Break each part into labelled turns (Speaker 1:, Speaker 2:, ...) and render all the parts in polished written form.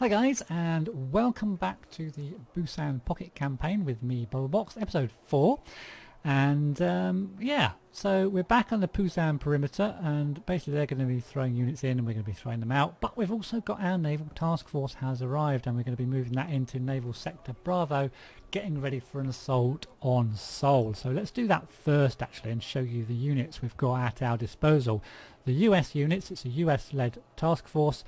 Speaker 1: Hi guys, and welcome back to the Busan Pocket Campaign with me, Bubblebox, episode 4. And yeah, so we're back on the Busan perimeter, and basically they're going to be throwing units in and we're going to be throwing them out. But we've also got our naval task force has arrived, and we're going to be moving that into naval sector Bravo, getting ready for an assault on Seoul. So let's do that first actually and show you the units we've got at our disposal. The US units, it's a US led task force.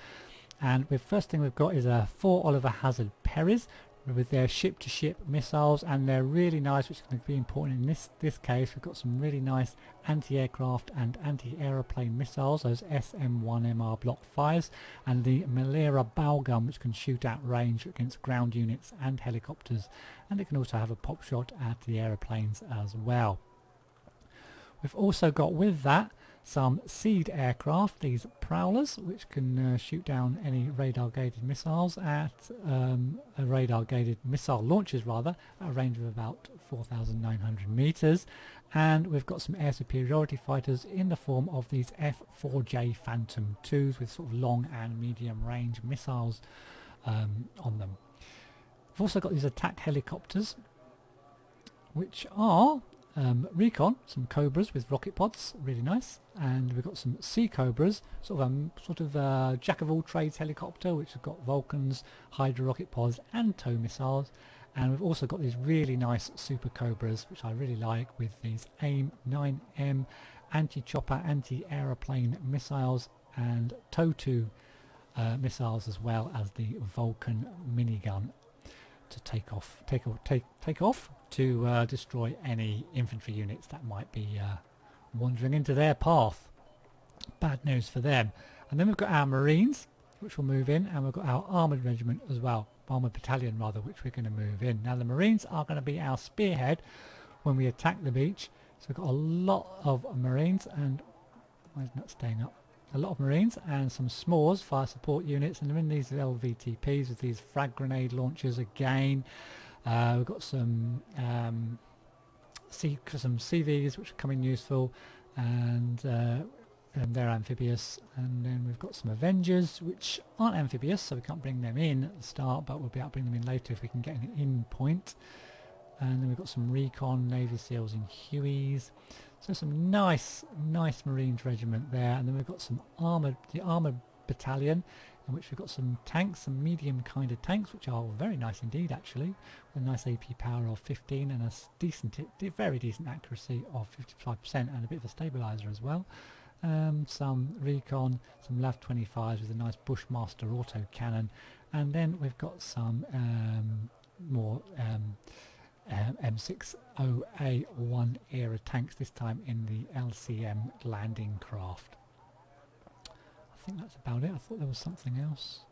Speaker 1: And the first thing we've got is 4 Oliver Hazard Perrys with their ship-to-ship missiles, and they're really nice, which is going to be important in this case. We've got some really nice anti-aircraft and anti-aeroplane missiles, those SM-1MR Block 5s, and the Malera bow gun, which can shoot at range against ground units and helicopters, and it can also have a pop shot at the aeroplanes as well. We've also got with that some seed aircraft, these prowlers, which can shoot down any radar-guided missiles at radar-guided missile launches rather, at a range of about 4,900 meters. And we've got some air superiority fighters in the form of these F-4J Phantom 2s with sort of long and medium range missiles on them. We've also got these attack helicopters, which are recon, some Cobras with rocket pods, really nice, and we've got some Sea Cobras, sort of jack of all trades helicopter, which have got Vulcans, Hydra rocket pods, and tow missiles. And we've also got these really nice Super Cobras, which I really like, with these AIM 9M anti-chopper, anti-aeroplane missiles, and tow 2 missiles, as well as the Vulcan minigun to take off to destroy any infantry units that might be wandering into their path. Bad news for them. And then we've got our Marines, which will move in, and we've got our armoured regiment as well, armoured battalion rather, which we're going to move in. Now the Marines are going to be our spearhead when we attack the beach. So we've got a lot of Marines, and why isn't that staying up? A lot of Marines and some SMORs, fire support units, and they're in these LVTPs with these frag grenade launchers again. We've got some CVs which are coming useful, and they're amphibious. And then we've got some Avengers which aren't amphibious, so we can't bring them in at the start, but we'll be able to bring them in later if we can get an in point. And then we've got some Recon, Navy SEALs and Hueys. So some nice Marines regiment there. And then we've got some the armoured battalion, in which we've got some tanks, some medium kind of tanks, which are very nice indeed actually, with a nice AP power of 15 and a very decent accuracy of 55% and a bit of a stabiliser as well. Some Recon, some LAV 25s with a nice Bushmaster auto cannon, and then we've got some more M60A1 era tanks, this time in the LCM landing craft. I think that's about it. I thought there was something else.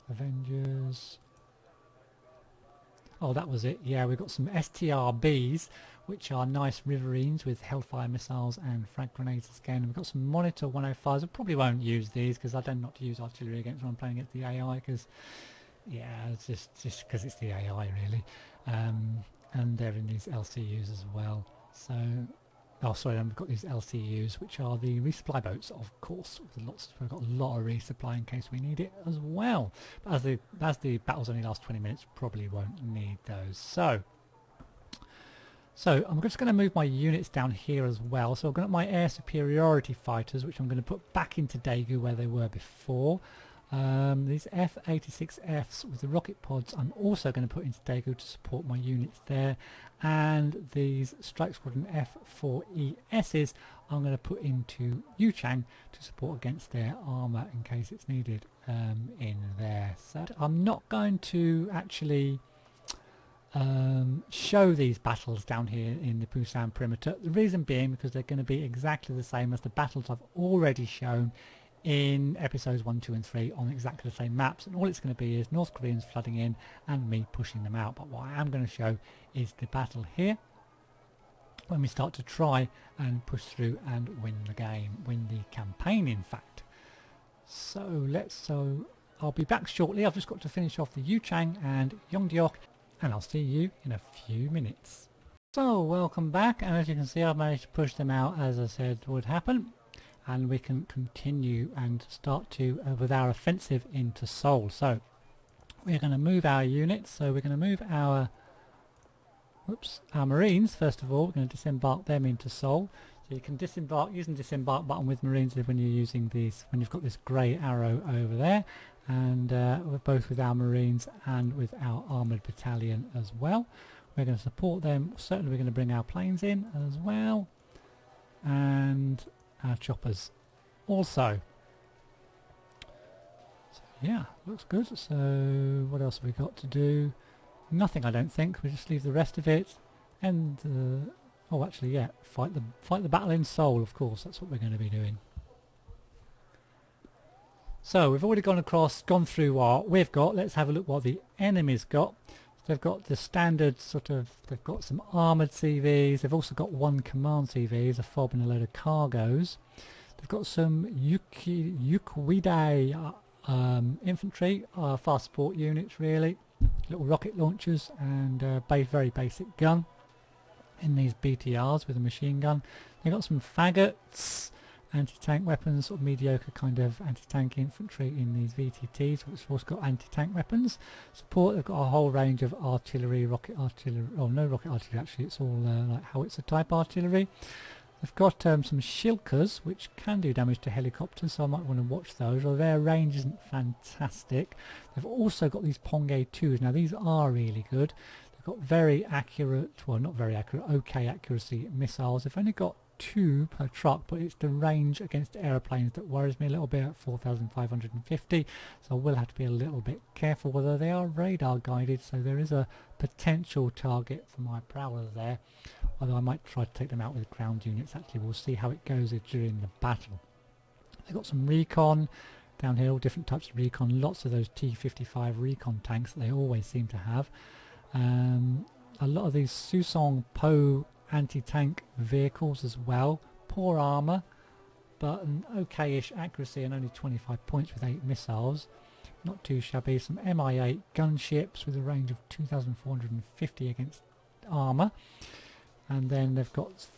Speaker 1: Avengers. Oh, that was it. Yeah, we've got some STRBs, which are nice Riverines with Hellfire missiles and frag grenades again. We've got some Monitor 105s. I probably won't use these because I tend not to use artillery against when I'm playing against the AI, because yeah, it's just because it's the AI really. And they're in these LCUs as well. So, oh sorry, then we've got these LCUs, which are the resupply boats, of course. We've got a lot of resupply in case we need it as well. But as the battles only last 20 minutes, probably won't need those. So I'm just going to move my units down here as well. So I've got my air superiority fighters, which I'm going to put back into Daegu where they were before. These F-86Fs with the rocket pods I'm also going to put into Daegu to support my units there, and these Strike Squadron F-4ESs I'm going to put into Yuchang to support against their armour in case it's needed in there. So I'm not going to actually show these battles down here in the Busan perimeter, the reason being because they're going to be exactly the same as the battles I've already shown in episodes 1, 2 and 3 on exactly the same maps, and all it's going to be is North Koreans flooding in and me pushing them out. But what I am going to show is the battle here when we start to try and push through and win the game, win the campaign in fact. So I'll be back shortly. I've just got to finish off the Yuchang and Yongdeok, and I'll see you in a few minutes. So welcome back, and as you can see I've managed to push them out as I said would happen. and we can continue and start to with our offensive into Seoul. So we're going to move our units. So we're going to move our Marines first of all. We're going to disembark them into Seoul. So you can disembark using the disembark button with Marines when you're using these, when you've got this grey arrow over there, and we're both with our Marines and with our armoured battalion as well. We're going to support them. Certainly we're going to bring our planes in as well, and our choppers also. So yeah, looks good. So what else have we got to do? Nothing, I don't think. We just leave the rest of it, and oh, actually, yeah, fight the battle in Seoul. Of course, that's what we're going to be doing. So we've already gone through what we've got. Let's have a look what the enemy's got. They've got the standard sort of, they've got some armoured CVs, they've also got one command CVs, a FOB and a load of cargoes. They've got some Yukwidai infantry, fast support units really, little rocket launchers, and very basic gun in these BTRs with a machine gun. They've got some faggots, anti-tank weapons, sort of mediocre kind of anti-tank infantry in these VTTs, which have also got anti-tank weapons. Support, they've got a whole range of artillery, rocket artillery, oh no rocket artillery actually, it's all like howitzer type artillery. They've got some Shilkas, which can do damage to helicopters, so I might want to watch those, although their range isn't fantastic. They've also got these Pongay 2s, now these are really good. They've got very accurate, well not very accurate, okay accuracy missiles. They've only got 2 per truck, but it's the range against aeroplanes that worries me a little bit at 4,550, so I will have to be a little bit careful, although they are radar guided, so there is a potential target for my prowler there, although I might try to take them out with ground units. Actually, we'll see how it goes during the battle. They've got some recon down here, all different types of recon, lots of those T-55 recon tanks that they always seem to have. A lot of these Susong Po anti-tank vehicles as well. Poor armour, but an okay-ish accuracy and only 25 points with 8 missiles. Not too shabby. Some Mi-8 gunships with a range of 2,450 against armour. And then they've got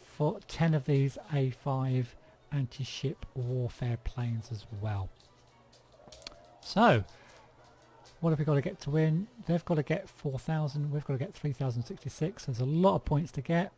Speaker 1: 10 of these A5 anti-ship warfare planes as well. So, what have we got to get to win? They've got to get 4,000, we've got to get 3,066. There's a lot of points to get.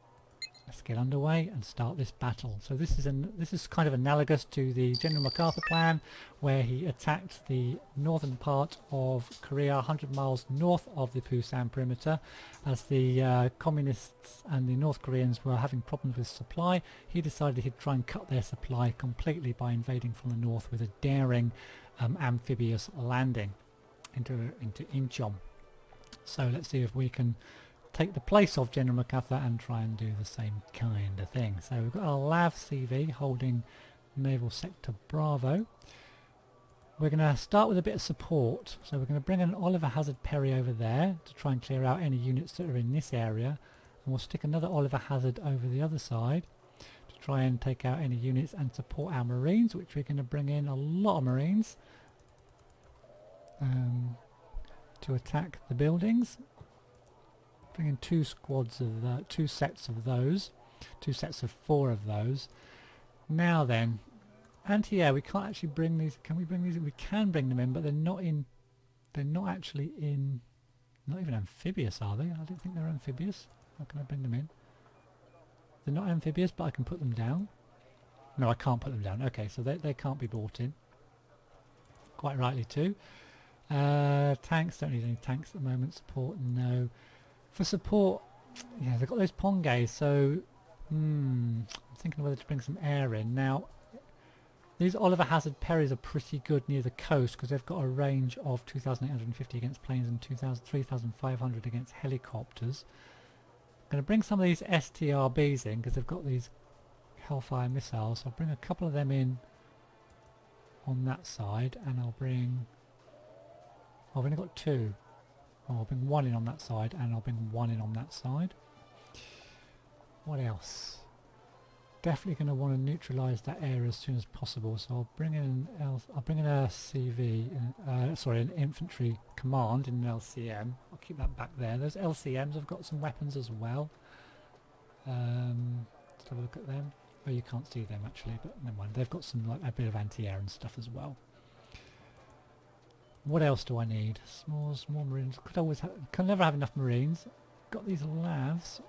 Speaker 1: Let's get underway and start this battle. So this is kind of analogous to the General MacArthur plan, where he attacked the northern part of Korea, 100 miles north of the Busan perimeter. As the communists and the North Koreans were having problems with supply, he decided he'd try and cut their supply completely by invading from the north with a daring amphibious landing into Incheon. So let's see if we can take the place of General MacArthur and try and do the same kind of thing. So we've got our LAV CV holding Naval Sector Bravo. We're going to start with a bit of support. So we're going to bring an Oliver Hazard Perry over there to try and clear out any units that are in this area. And we'll stick another Oliver Hazard over the other side to try and take out any units and support our Marines, which we're going to bring in a lot of Marines to attack the buildings. Bring in 2 squads of 2 sets of those, 2 sets of 4 of those. Now then, anti-air, we can't actually bring these. Can we bring these in? We can bring them in, but they're not in. They're not actually in. Not even amphibious, are they? I don't think they're amphibious. How can I bring them in? They're not amphibious, but I can put them down. No, I can't put them down. Okay, so they can't be brought in. Quite rightly too. Tanks, don't need any tanks at the moment. Support, no. For support, yeah, they've got those Pongays, so I'm thinking whether to bring some air in. Now, these Oliver Hazard Perrys are pretty good near the coast because they've got a range of 2,850 against planes and 3,500 against helicopters. I'm going to bring some of these STRBs in because they've got these Hellfire missiles. So I'll bring a couple of them in on that side, and I'll bring... Oh, I've only got 2. Oh, I'll bring 1 in on that side, and I'll bring 1 in on that side. What else? Definitely going to want to neutralise that area as soon as possible. So I'll bring in a CV, an infantry command in an LCM. I'll keep that back there. Those LCMs have got some weapons as well. Let's have a look at them. Oh, you can't see them actually, but never mind. They've got some like a bit of anti-air and stuff as well. What else do I need? Small marines. Could always can never have enough marines. Got these lavs.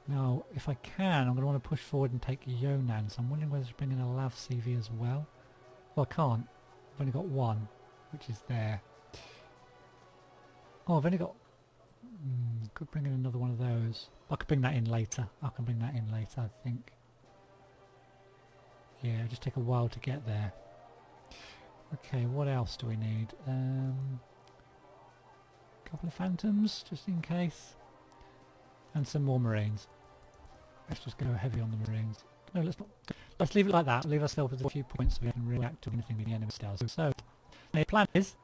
Speaker 1: Now, if I can, I'm going to want to push forward and take Yonan. So I'm wondering whether to bring in a lav CV as well. Well, I can't. I've only got one, which is there. Oh, I've only got... could bring in another one of those. I could bring that in later. I can bring that in later, I think. Yeah, it'll just take a while to get there. Okay, what else do we need? Couple of phantoms, just in case. And some more marines. Let's just go heavy on the marines. No, let's not. Let's leave it like that. Leave ourselves with a few points so we can react to anything the enemy does. So, the plan is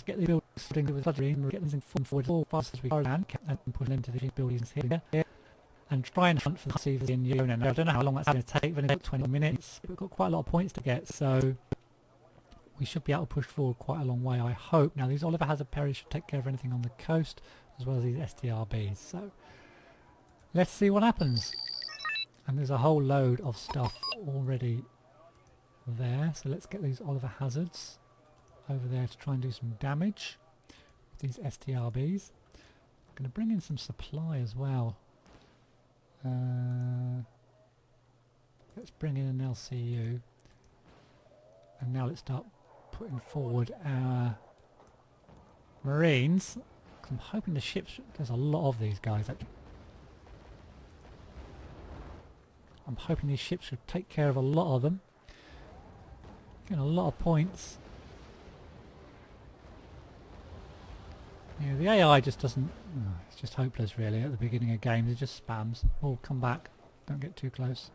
Speaker 1: get the buildings with flooding and get them forward as fast as we can and put them into the buildings here. And try and hunt for the CVs in Yona. Now, I don't know how long that's going to take. We've only got 20 minutes. We've got quite a lot of points to get, so we should be able to push forward quite a long way, I hope. Now, these Oliver Hazard Perry should take care of anything on the coast, as well as these STRBs. So, let's see what happens. And there's a whole load of stuff already there. So let's get these Oliver Hazards over there to try and do some damage with these STRBs. I'm going to bring in some supply as well. Let's bring in an LCU, and now let's start putting forward our Marines. I'm hoping the ships, there's a lot of these guys actually. I'm hoping these ships should take care of a lot of them. Getting a lot of points. Yeah, the AI just doesn't... Oh, it's just hopeless really at the beginning of games. It just spams. Oh, come back. Don't get too close.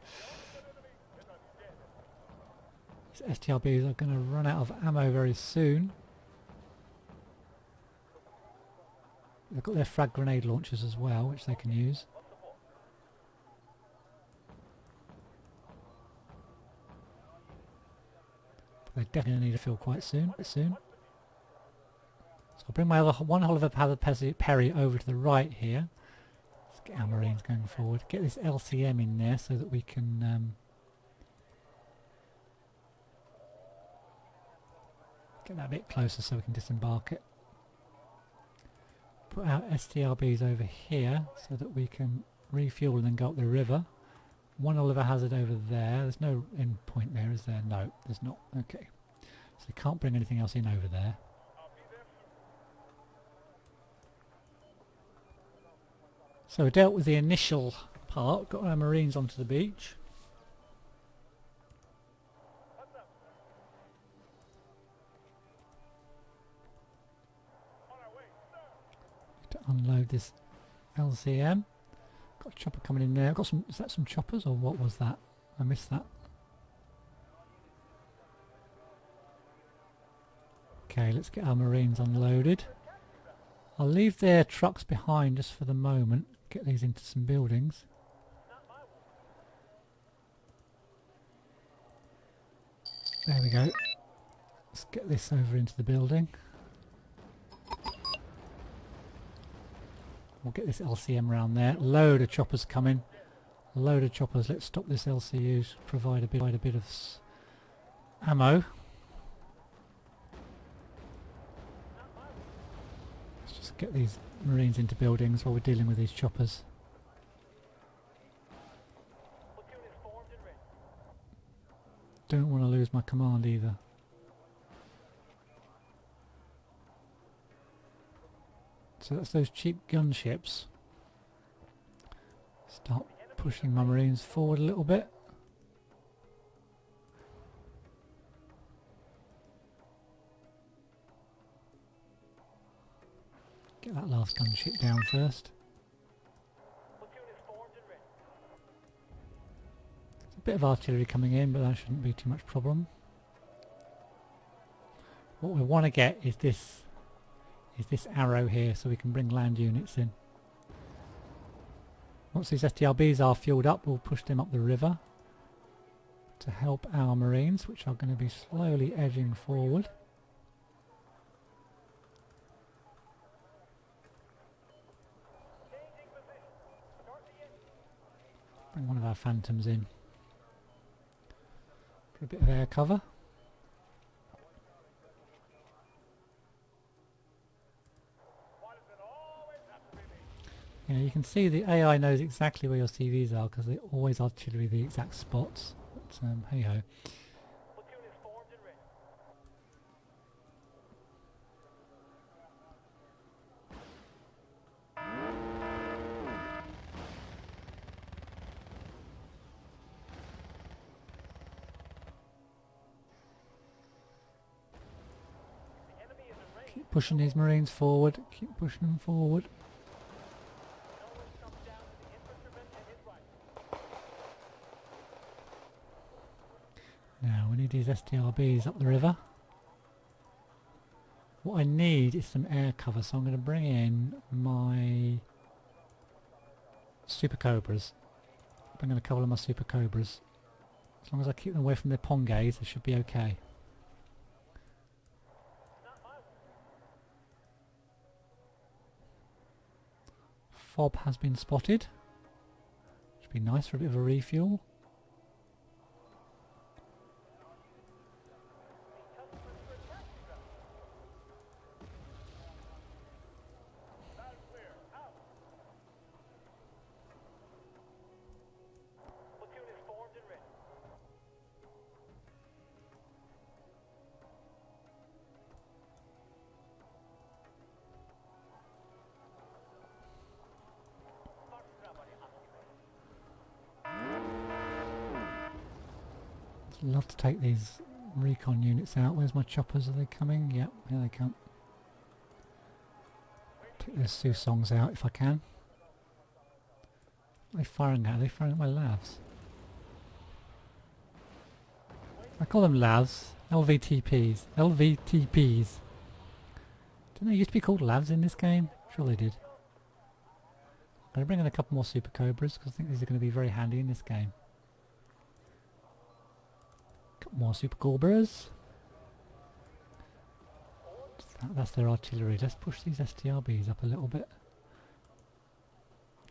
Speaker 1: These STRBs are going to run out of ammo very soon. They've got their frag grenade launchers as well, which they can use. But they definitely need to fill quite soon. So I'll bring my other one Oliver Hazard Perry over to the right here. Let's get our Marines going forward. Get this LCM in there so that we can get that a bit closer so we can disembark it. Put our STRBs over here so that we can refuel and then go up the river. One Oliver Hazard over there. There's no end point there, is there? No, there's not. Okay. So they can't bring anything else in over there. So we dealt with the initial part, got our Marines onto the beach. To unload this LCM. Got a chopper coming in there. Got some. Is that some choppers or what was that? I missed that. Okay, let's get our Marines unloaded. I'll leave their trucks behind just for the moment. Get these into some buildings. There we go. Let's get this over into the building. We'll get this LCM around there. Load of choppers coming. Load of choppers. Let's stop this LCU. Provide a bit of ammo. Let's just get these Marines into buildings while we're dealing with these choppers. Don't want to lose my command either. So that's those cheap gunships. Start pushing my Marines forward a little bit. Get that last gunship down first. There's a bit of artillery coming in, but that shouldn't be too much problem. What we want to get is this arrow here, so we can bring land units in. Once these STRBs are fueled up, we'll push them up the river to help our Marines, which are going to be slowly edging forward. Bring one of our phantoms in for a bit of air cover. Yeah, you can see the AI knows exactly where your CVs are because they always artillery the exact spots. But hey ho. Keep pushing these Marines forward. Keep pushing them forward. Now we need these STRBs up the river. What I need is some air cover, so I'm going to bring in my Super Cobras. Bring in a couple of my Super Cobras. As long as I keep them away from their Pongays, they should be okay. Fob has been spotted. Should be nice for a bit of a refuel. I'd love to take these recon units out. Where's my choppers? Are they coming? Yep, here they come. Take those Susongs out if I can. What are they firing at? Are they firing at my lavs? I call them lavs. LVTPs. LVTPs. Didn't they used to be called lavs in this game? Sure they did. I'm going to bring in a couple more Super Cobras because I think these are going to be very handy in this game. Couple more Super Cobras. That's their artillery. Let's push these STRBs up a little bit.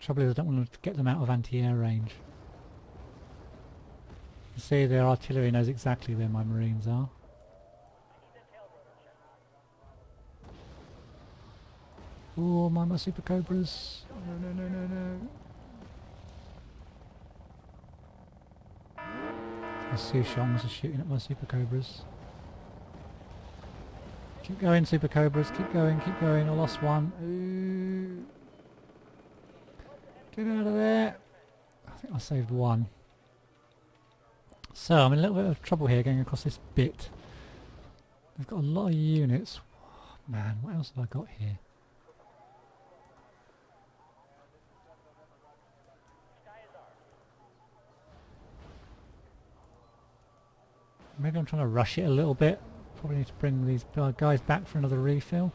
Speaker 1: Trouble is I don't want to get them out of anti-air range. You see their artillery knows exactly where my Marines are. Oh, my Super Cobras. No. The Sushongs are shooting at my Super Cobras. Keep going, Super Cobras. Keep going. I lost one. Ooh. Get out of there. I think I saved one. So I'm in a little bit of trouble here going across this bit. I've got a lot of units. Oh, man, what else have I got here? Maybe I'm trying to rush it a little bit. Probably need to bring these guys back for another refill.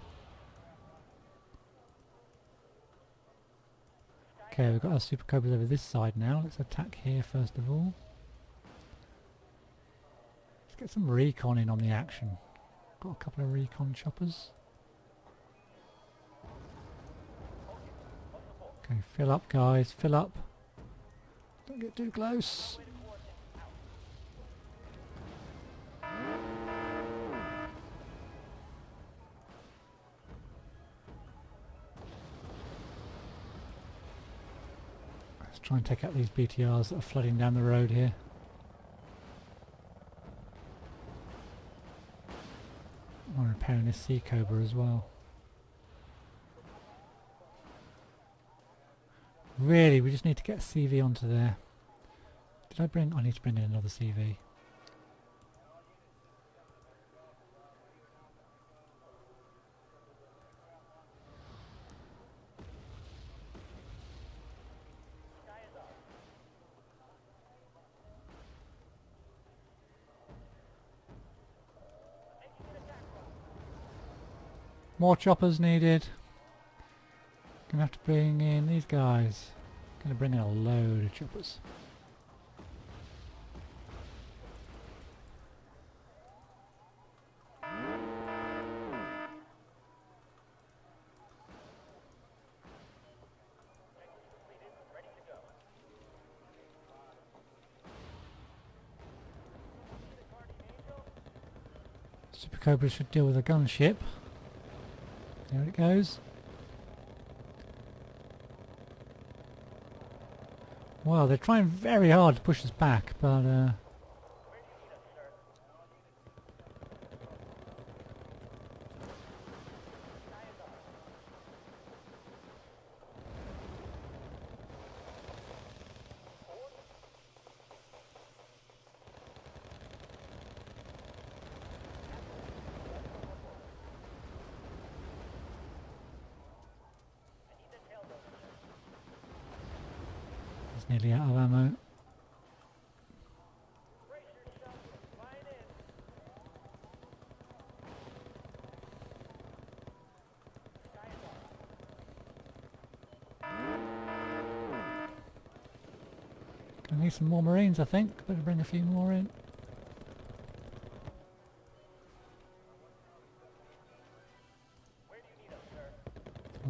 Speaker 1: Okay, we've got our Super Cobras over this side now. Let's attack here first of all. Let's get some recon in on the action. Got a couple of recon choppers. Okay, fill up guys, fill up. Don't get too close. Let's try and take out these BTRs that are flooding down the road here. I'm repairing this Sea Cobra as well. Really, we just need to get a CV onto there. Did I bring... I need to bring in another CV. More choppers needed. Gonna have to bring in these guys. Gonna bring in a load of choppers. Super Cobra should deal with a gunship. There it goes. Wow, they're trying very hard to push us back, but it's nearly out of ammo. I need some more Marines, I think. Better bring a few more in.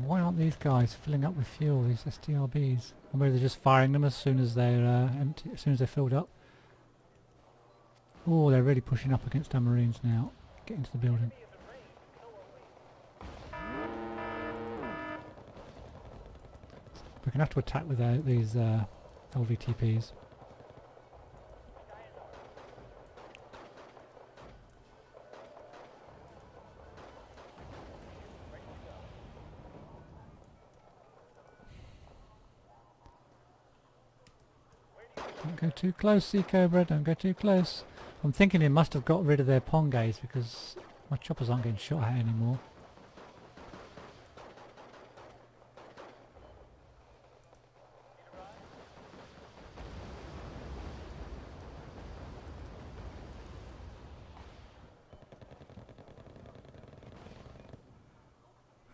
Speaker 1: Why aren't these guys filling up with fuel, these STRBs? Or maybe they're just firing them as soon as they're empty, as soon as they're filled up. Oh, they're really pushing up against our Marines now. Get into the building. We're going to have to attack with these LVTPs. Don't go too close, Sea Cobra, don't go too close. I'm thinking they must have got rid of their Pongays because my choppers aren't getting shot at anymore.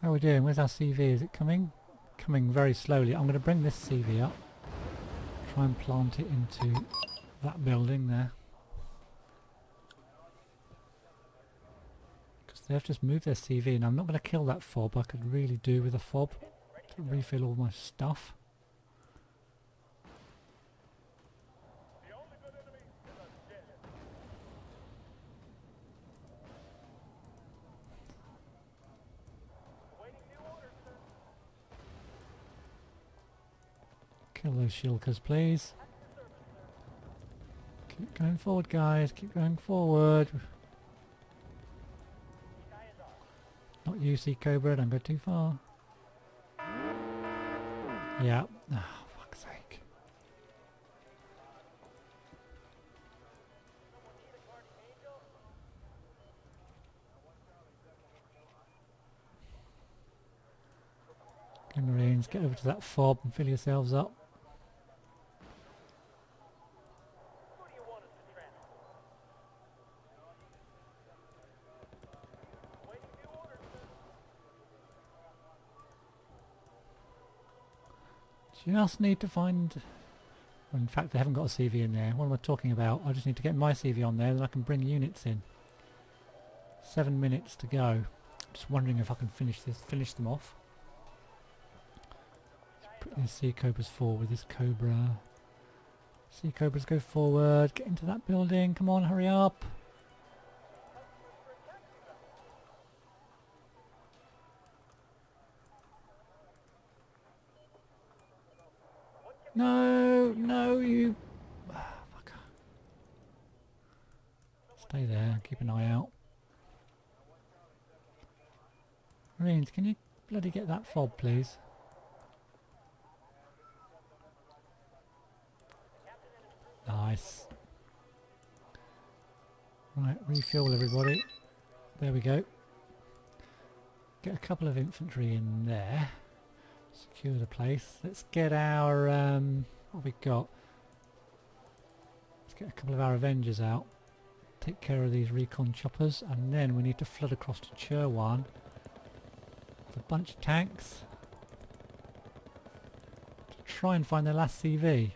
Speaker 1: How are we doing? Where's our CV? Is it coming? Coming very slowly. I'm going to bring this CV up. Try and plant it into that building there. Because they've just moved their CV and I'm not going to kill that fob. I could really do with a fob to refill all my stuff. Kill those shilkers, please. Keep going forward, guys. Keep going forward. Not you, Sea Cobra. Don't go too far. Yeah. Oh, fuck's sake. Okay, Marines, get over to that fob and fill yourselves up. Just need to find... Well, in fact, they haven't got a CV in there. What am I talking about? I just need to get my CV on there, then I can bring units in. 7 minutes to go. Just wondering if I can finish them off. Let's put these Sea Cobras forward with this Cobra. Sea Cobras, go forward. Get into that building. Come on, hurry up. No, no, you... fuck. Stay there, keep an eye out. Marines, can you bloody get that fob, please? Nice. Right, refuel everybody. There we go. Get a couple of infantry in there. Secure the place. Let's get our, what have we got? Let's get a couple of our Avengers out. Take care of these recon choppers, and then we need to flood across to Churwan with a bunch of tanks to try and find their last CV.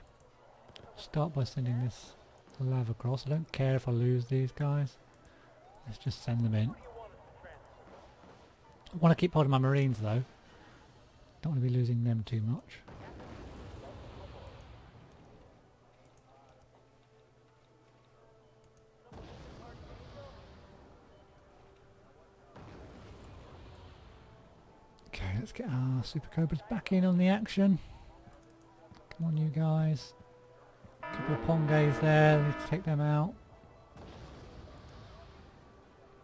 Speaker 1: Start by sending this lav across. I don't care if I lose these guys. Let's just send them in. I want to keep hold of my Marines though. Don't want to be losing them too much. Let's get our Super Cobras back in on the action. Come on, you guys. A couple of Pongays there. Need to take them out.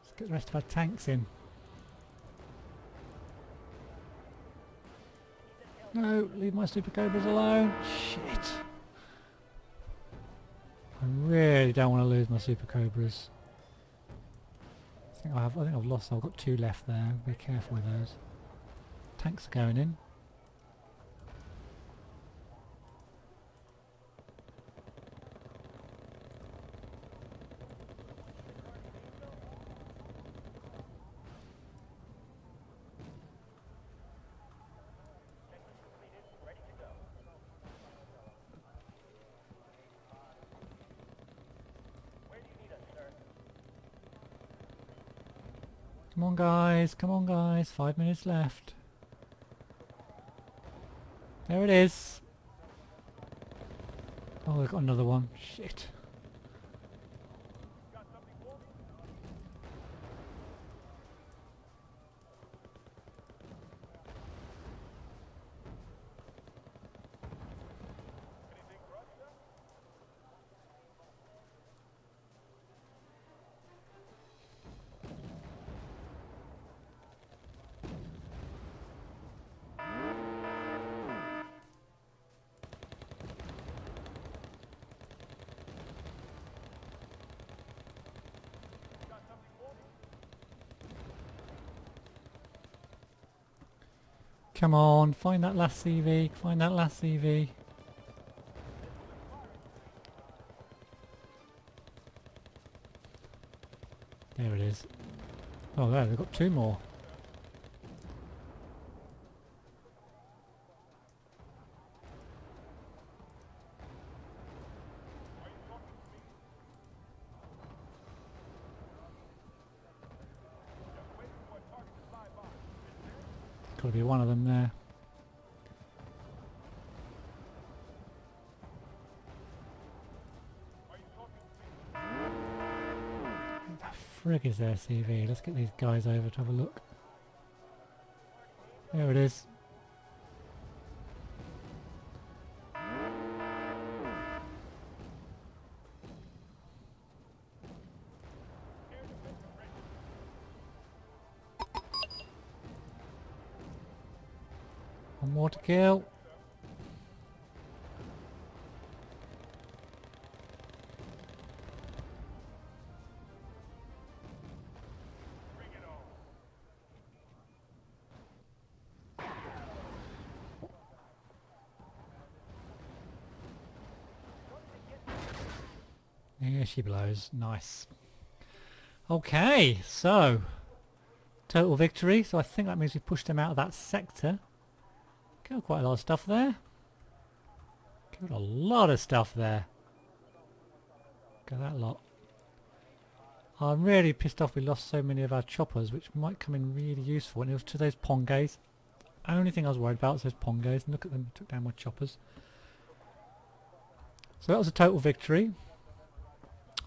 Speaker 1: Let's get the rest of our tanks in. No, leave my Super Cobras alone. Shit. I really don't want to lose my Super Cobras. I think I've lost. I've got 2 left there. Be careful with those. Tanks are going in. Come on guys, come on guys, 5 minutes left. There it is. Oh, we've got another one. Shit. Come on, find that last CV, find that last CV. There it is. Oh, there, they've got 2 more. Got to be one of them there. What the frig is their CV? Let's get these guys over to have a look. There it is. One more to kill. Here she blows. Nice. Okay, so total victory. So I think that means we pushed them out of that sector. Got quite a lot of stuff there. Got a lot of stuff there. Got that lot. I'm really pissed off we lost so many of our choppers, which might come in really useful. And it was to those Pongays. Only thing I was worried about was those Pongays. And look at them, took down my choppers. So that was a total victory.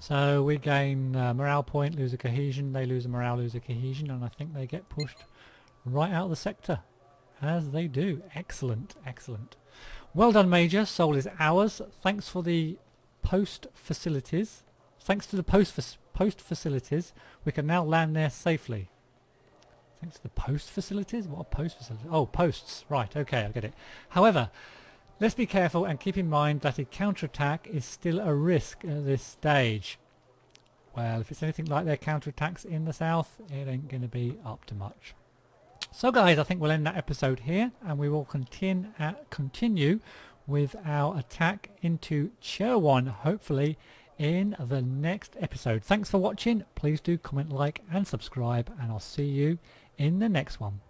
Speaker 1: So we gain morale point, lose a cohesion. They lose a morale, lose a cohesion. And I think they get pushed right out of the sector. As they do. Excellent, excellent. Well done, Major. Soul is ours. Thanks for the post facilities. Thanks to the post facilities, we can now land there safely. Thanks to the post facilities? What are post facilities? Oh, posts. Right, okay, I get it. However, let's be careful and keep in mind that a counterattack is still a risk at this stage. Well, if it's anything like their counterattacks in the south, it ain't going to be up to much. So guys, I think we'll end that episode here, and we will continue with our attack into Cherwon, hopefully in the next episode. Thanks for watching. Please do comment, like and subscribe, and I'll see you in the next one.